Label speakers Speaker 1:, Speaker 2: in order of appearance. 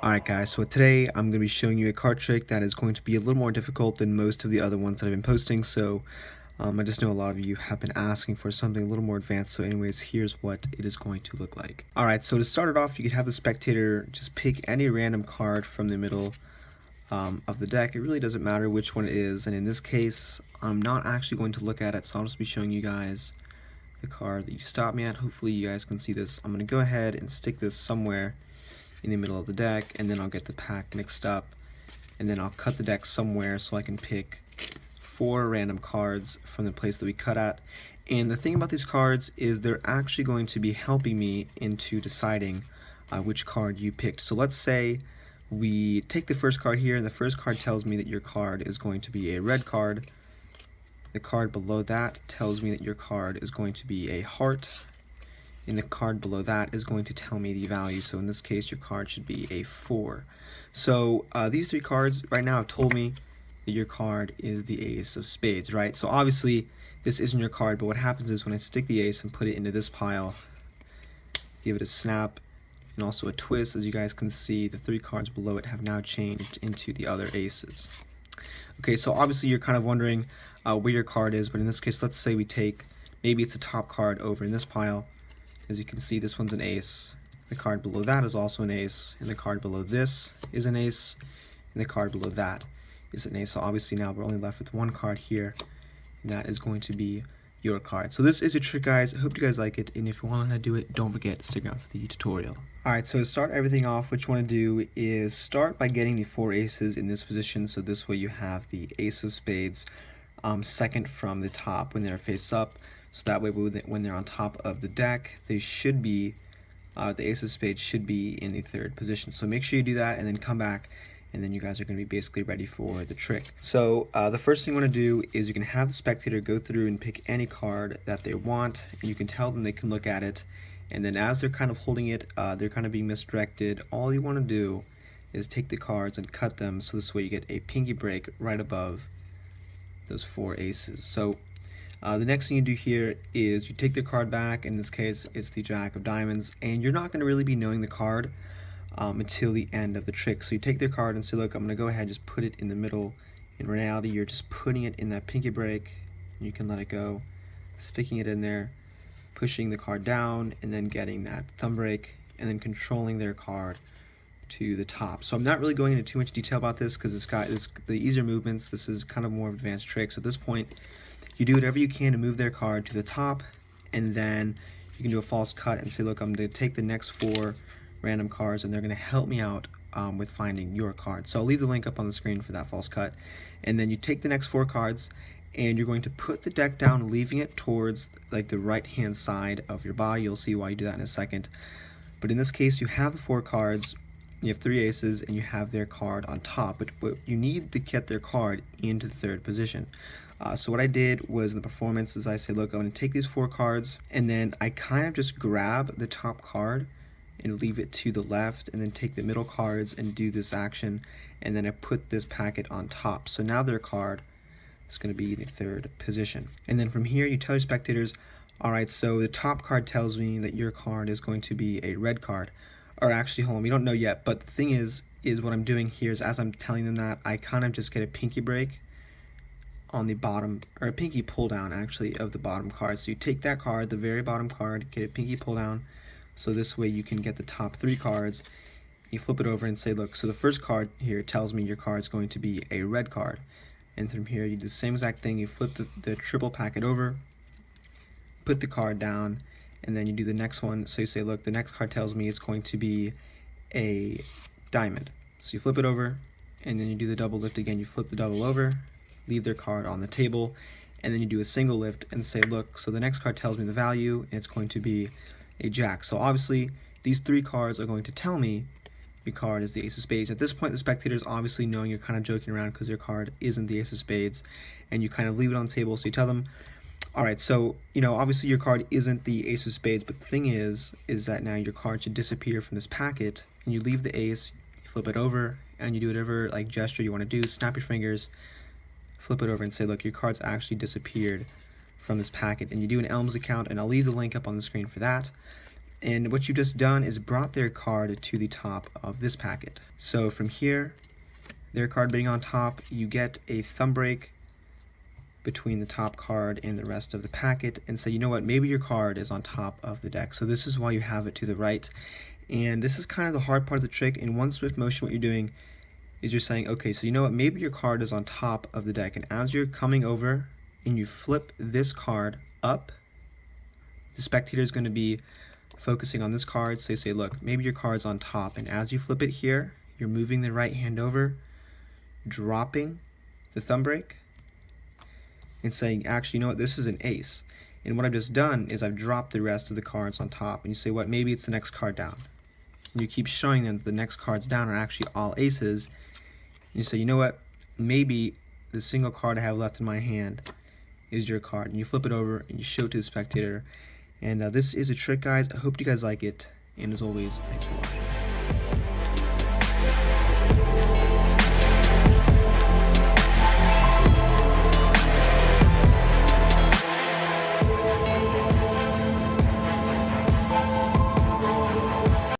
Speaker 1: Alright guys, so today I'm going to be showing you a card trick that is going to be a little more difficult than most of the other ones that I've been posting, so I just know a lot of you have been asking for something a little more advanced, so anyways, here's what it is going to look like. Alright, so to start it off, you could have the spectator just pick any random card from the middle of the deck. It really doesn't matter which one it is, and in this case, I'm not actually going to look at it, so I'll just be showing you guys the card that you stopped me at. Hopefully you guys can see this. I'm going to go ahead and stick this somewhere in the middle of the deck, and then I'll get the pack mixed up, and then I'll cut the deck somewhere so I can pick 4 random cards from the place that we cut at. And the thing about these cards is they're actually going to be helping me into deciding which card you picked. So let's say we take the first card here, and the first card tells me that your card is going to be a red card. The card below that tells me that your card is going to be a heart. And the card below that is going to tell me the value. So in this case, your card should be a 4. So these 3 cards right now have told me that your card is the ace of spades, right? So obviously this isn't your card, but what happens is when I stick the ace and put it into this pile, give it a snap and also a twist, as you guys can see, the 3 cards below it have now changed into the other aces. Okay, so obviously you're kind of wondering where your card is, but in this case, let's say we take, maybe it's the top card over in this pile. As you can see, this one's an ace, the card below that is also an ace, and the card below this is an ace, and the card below that is an ace. So obviously now we're only left with 1 card here, and that is going to be your card. So this is a trick, guys. I hope you guys like it, and if you want to do it, don't forget to stick around for the tutorial. Alright, so to start everything off, what you want to do is start by getting the 4 aces in this position, so this way you have the ace of spades second from the top when they're face up. So that way when they're on top of the deck, they should be, the ace of spades should be in the 3rd position. So make sure you do that and then come back, and then you guys are going to be basically ready for the trick. So the first thing you want to do is you can have the spectator go through and pick any card that they want, and you can tell them they can look at it, and then as they're kind of holding it, they're kind of being misdirected. All you want to do is take the cards and cut them, so this way you get a pinky break right above those 4 aces. So the next thing you do here is you take the card back. In this case, it's the Jack of Diamonds, and you're not going to really be knowing the card until the end of the trick. So you take the card and say, look, I'm going to go ahead and just put it in the middle. In reality, you're just putting it in that pinky break, and you can let it go, sticking it in there, pushing the card down, and then getting that thumb break, and then controlling their card to the top. So I'm not really going into too much detail about this because the easier movements. This is kind of more of an advanced trick. So at this point, you do whatever you can to move their card to the top, and then you can do a false cut and say, look, I'm going to take the next 4 random cards, and they're going to help me out with finding your card. So I'll leave the link up on the screen for that false cut. And then you take the next 4 cards, and you're going to put the deck down, leaving it towards like the right-hand side of your body. You'll see why you do that in a second. But in this case, you have the 4 cards, you have 3 aces, and you have their card on top. But you need to get their card into the 3rd position. So what I did was in the performance is I say, look, I'm going to take these 4 cards, and then I kind of just grab the top card and leave it to the left, and then take the middle cards and do this action, and then I put this packet on top. So now their card is going to be the 3rd position. And then from here, you tell your spectators, alright, so the top card tells me that your card is going to be a red card. Or actually, hold on, we don't know yet, but the thing is what I'm doing here is as I'm telling them that, I kind of just get a pinky break on the bottom, or a pinky pull down actually, of the bottom card. So you take that card, the very bottom card, get a pinky pull down, so this way you can get the top 3 cards. You flip it over and say, look, so the first card here tells me your card is going to be a red card. And from here you do the same exact thing, you flip the triple packet over, put the card down, and then you do the next one. So you say, look, the next card tells me it's going to be a diamond. So you flip it over, and then you do the double lift again, you flip the double over, leave their card on the table, and then you do a single lift and say, look, so the next card tells me the value, and it's going to be a jack. So obviously these 3 cards are going to tell me your card is the ace of spades. At this point, the spectators obviously knowing you're kind of joking around because your card isn't the ace of spades, and you kind of leave it on the table. So you tell them, alright, so obviously your card isn't the ace of spades, but the thing is that now your card should disappear from this packet, and you leave the ace, you flip it over, and you do whatever like gesture you want to do, snap your fingers, flip it over and say, look, your card's actually disappeared from this packet, and you do an Elms account, and I'll leave the link up on the screen for that. And what you've just done is brought their card to the top of this packet. So from here, their card being on top, you get a thumb break between the top card and the rest of the packet and say, you know what, maybe your card is on top of the deck. So this is why you have it to the right. And this is kind of the hard part of the trick. In one swift motion, what you're doing is you're saying, okay, so you know what, maybe your card is on top of the deck. And as you're coming over and you flip this card up, the spectator is going to be focusing on this card. So you say, look, maybe your card's on top. And as you flip it here, you're moving the right hand over, dropping the thumb break, and saying, actually, you know what, this is an ace. And what I've just done is I've dropped the rest of the cards on top. And you say, what, maybe it's the next card down. And you keep showing them that the next cards down are actually all aces. And you say, you know what, maybe the single card I have left in my hand is your card. And you flip it over and you show it to the spectator. And this is a trick, guys. I hope you guys like it. And as always, thanks for watching.